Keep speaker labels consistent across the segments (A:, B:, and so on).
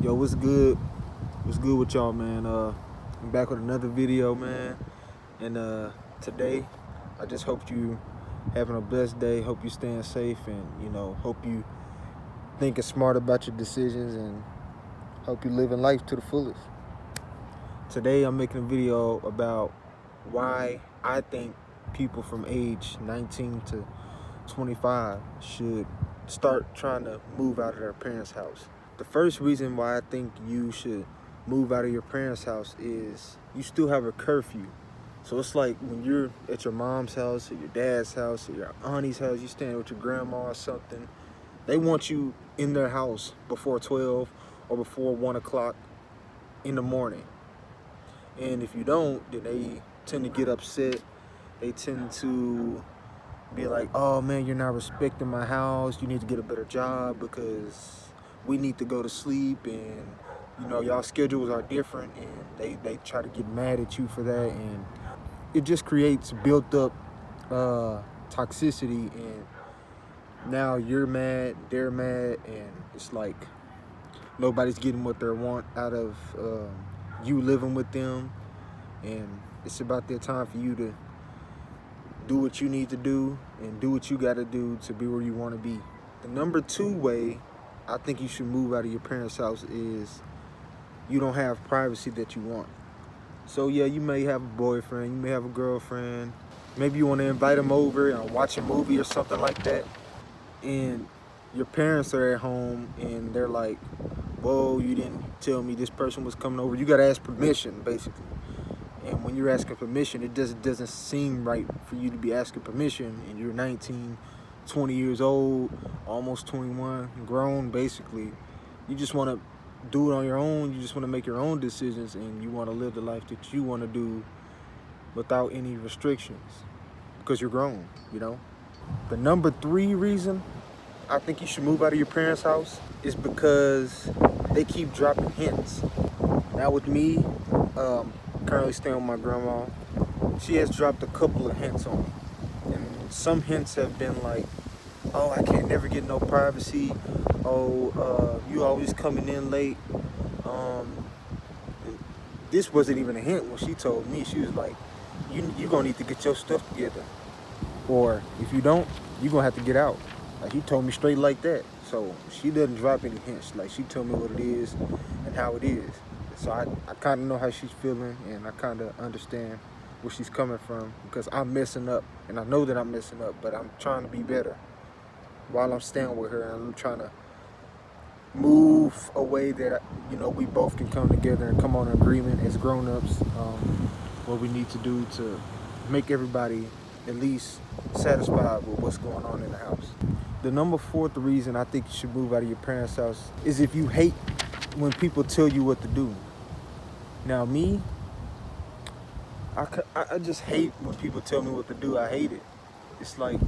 A: Yo, what's good? What's good with y'all, man? I'm back with another video, man. And today, I just hope you having a blessed day. Hope you staying safe, and hope you thinking smart about your decisions, and hope you living life to the fullest. Today, I'm making a video about why I think people from age 19 to 25 should start trying to move out of their parents' house. The first reason why I think you should move out of your parents' house is you still have a curfew. So it's like when you're at your mom's house or your dad's house or your auntie's house, you staying with your grandma or something, they want you in their house before 12 or before 1 o'clock in the morning. And if you don't, then they tend to get upset. They tend to be like, oh man, you're not respecting my house. You need to get a better job because we need to go to sleep, and y'all schedules are different, and they try to get mad at you for that, and it just creates built up toxicity, and now you're mad, they're mad, and it's like nobody's getting what they want out of you living with them, and it's about that time for you to do what you need to do and do what you got to do to be where you want to be. The number two way I think you should move out of your parents' house is you don't have privacy that you want. So yeah, you may have a boyfriend, you may have a girlfriend, maybe you want to invite them over and watch a movie or something like that, and your parents are at home and they're like, whoa, you didn't tell me this person was coming over. You got to ask permission, basically. And when you're asking permission, it doesn't seem right for you to be asking permission, and you're 19, 20 years old, almost 21, grown, basically. You just want to do it on your own. You just want to make your own decisions, and you want to live the life that you want to do without any restrictions because you're grown, The number three reason I think you should move out of your parents' house is because they keep dropping hints. Now with me, currently staying with my grandma, she has dropped a couple of hints on me. And some hints have been like, oh, I can't never get no privacy. Oh, you always coming in late. This wasn't even a hint when she told me. She was like, you're going to need to get your stuff together. Or if you don't, you're going to have to get out. Like, he told me straight like that. So she doesn't drop any hints. Like, she told me what it is and how it is. So I kind of know how she's feeling, and I kind of understand where she's coming from, because I'm messing up, and I know that I'm messing up, but I'm trying to be better while I'm staying with her, and I'm trying to move a way that, we both can come together and come on an agreement as grown-ups, what we need to do to make everybody at least satisfied with what's going on in the house. The number fourth reason I think you should move out of your parents' house is if you hate when people tell you what to do. Now me, I just hate when people tell me what to do. I hate it. It's like,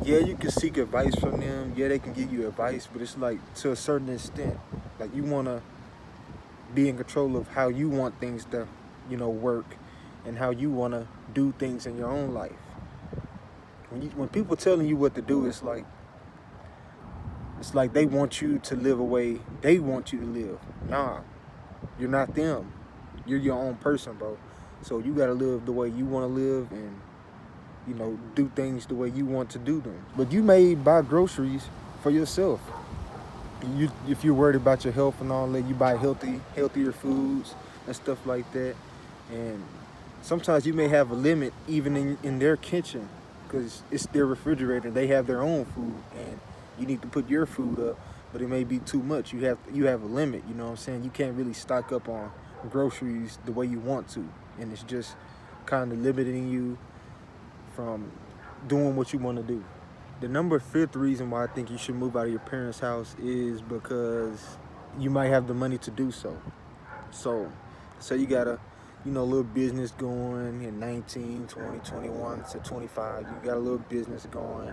A: yeah, you can seek advice from them. Yeah, they can give you advice, but it's like to a certain extent. Like, you want to be in control of how you want things to, work, and how you want to do things in your own life. When people telling you what to do, it's like they want you to live a way they want you to live. Nah, you're not them. You're your own person, bro. So you gotta live the way you want to live, and do things the way you want to do them. But you may buy groceries for yourself. If you're worried about your health and all that, you buy healthier foods and stuff like that. And sometimes you may have a limit even in their kitchen, because it's their refrigerator. They have their own food, and you need to put your food up, but it may be too much. You have a limit. You know what I'm saying? You can't really stock up on groceries the way you want to, and it's just kind of limiting you from doing what you want to do. The number fifth reason why I think you should move out of your parents' house is because you might have the money to do so. So you got a little business going in 19, 20, 21 to 25. You got a little business going.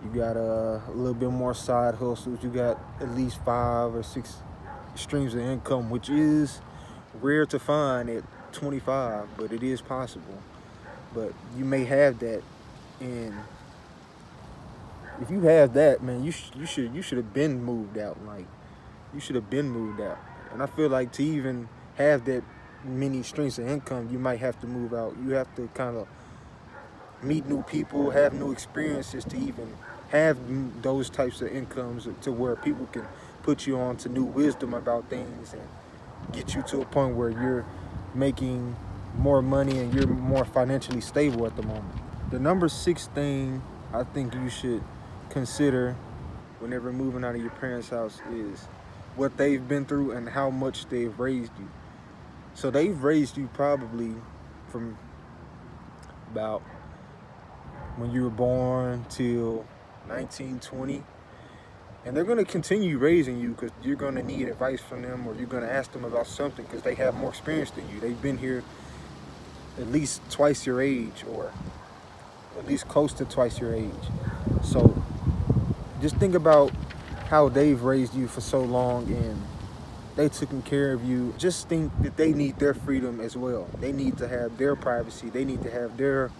A: You got a little bit more side hustles. You got at least 5 or 6 streams of income, which is rare to find at 25, but it is possible. But you may have that, and if you have that, man, you should have been moved out. Like, you should have been moved out. And I feel like to even have that many streams of income, you might have to move out. You have to kind of meet new people, have new experiences to even have those types of incomes to where people can put you on to new wisdom about things and get you to a point where you're making more money and you're more financially stable at the moment. The number 6 thing I think you should consider whenever moving out of your parents' house is what they've been through and how much they've raised you. So they've raised you probably from about when you were born till 1920, and they're going to continue raising you because you're going to need advice from them, or you're going to ask them about something because they have more experience than you. They've been here at least twice your age, or at least close to twice your age. So just think about how they've raised you for so long and they taken care of you. Just think that they need their freedom as well. They need to have their privacy. They need to have their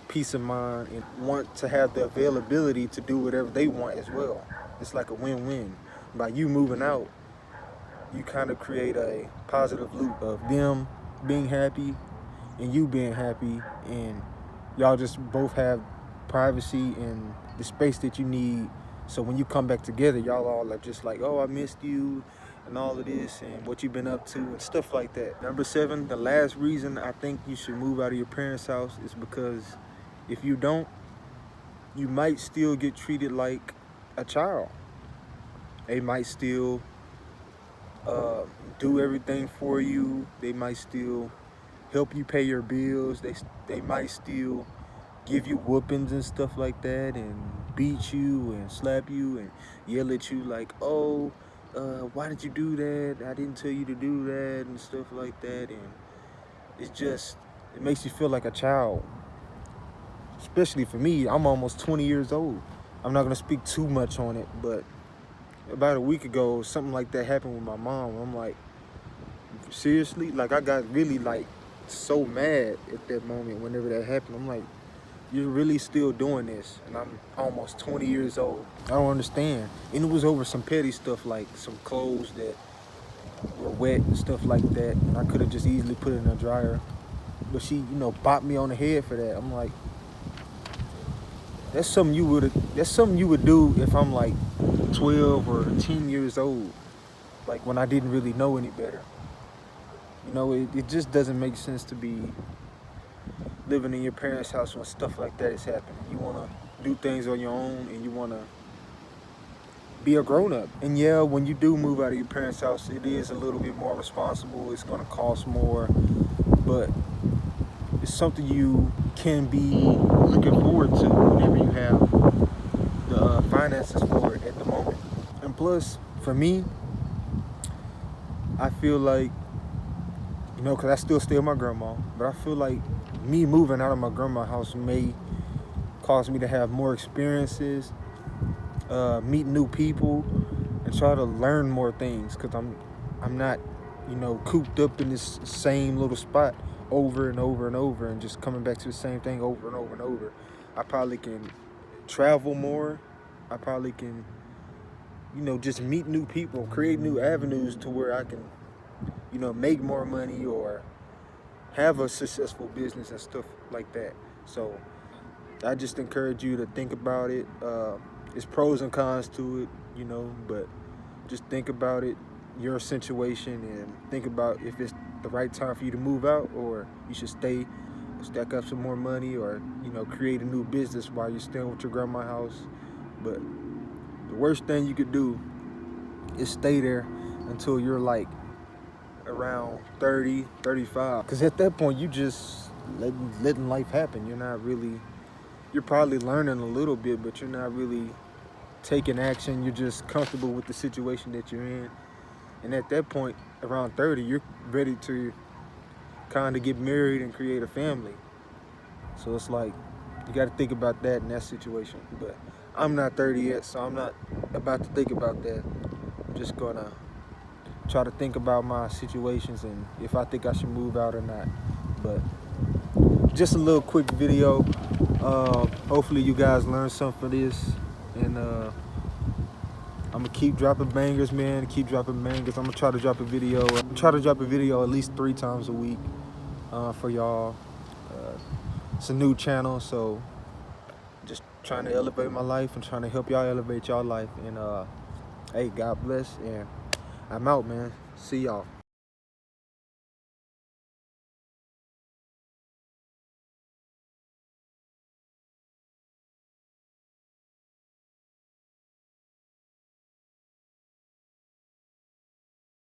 A: peace of mind and want to have the availability to do whatever they want as well. It's like a win-win. By you moving out, you kind of create a positive loop of them being happy and you being happy, and y'all just both have privacy and the space that you need. So when you come back together, y'all all are just like, oh, I missed you and all of this and what you've been up to and stuff like that. Number 7, the last reason I think you should move out of your parents' house is because if you don't, you might still get treated like a child. They might still do everything for you. They might still help you pay your bills. They might still give you whoopings and stuff like that, and beat you and slap you and yell at you like, oh, why did you do that? I didn't tell you to do that, and stuff like that. And it makes you feel like a child. Especially for me, I'm almost 20 years old. I'm not gonna speak too much on it, but about a week ago, something like that happened with my mom. I'm like, seriously? Like, I got really like so mad at that moment whenever that happened. I'm like, you're really still doing this? And I'm almost 20 years old. I don't understand. And it was over some petty stuff, like some clothes that were wet and stuff like that. And I could have just easily put it in a dryer. But she, bopped me on the head for that. I'm like, that's something you would do if I'm like 12 or 10 years old. Like when I didn't really know any better. It just doesn't make sense to be living in your parents' house when stuff like that is happening. You want to do things on your own and you want to be a grown-up. And yeah, when you do move out of your parents' house, it is a little bit more responsible. It's going to cost more, but it's something you can be looking forward to whenever you have the finances for it at the moment. And plus, for me, I feel like, because I still stay with my grandma, but I feel like me moving out of my grandma's house may cause me to have more experiences, meet new people, and try to learn more things, because I'm not, cooped up in this same little spot over and over and over and just coming back to the same thing over and over and over. I probably can travel more. I probably can, just meet new people, create new avenues to where I can, make more money or have a successful business and stuff like that. So I just encourage you to think about it. It's pros and cons to it, but just think about it, your situation, and think about if it's the right time for you to move out, or you should stay, stack up some more money, or create a new business while you're staying with your grandma's house. But the worst thing you could do is stay there until you're like around 30, 35, because at that point you just letting life happen. You're probably learning a little bit, but you're not really taking action. You're just comfortable with the situation that you're in. And at that point, around 30, you're ready to kind of get married and create a family. So it's like, you got to think about that in that situation. But I'm not 30 yet, so I'm not about to think about that. I'm just going to try to think about my situations and if I think I should move out or not. But just a little quick video. Hopefully you guys learned something from this. And I'm gonna keep dropping bangers, man. Keep dropping bangers. I'm gonna try to drop a video. Try to drop a video at least 3 times a week for y'all. It's a new channel, so just trying to elevate my life and trying to help y'all elevate y'all life. And hey, God bless. And I'm out, man. See y'all.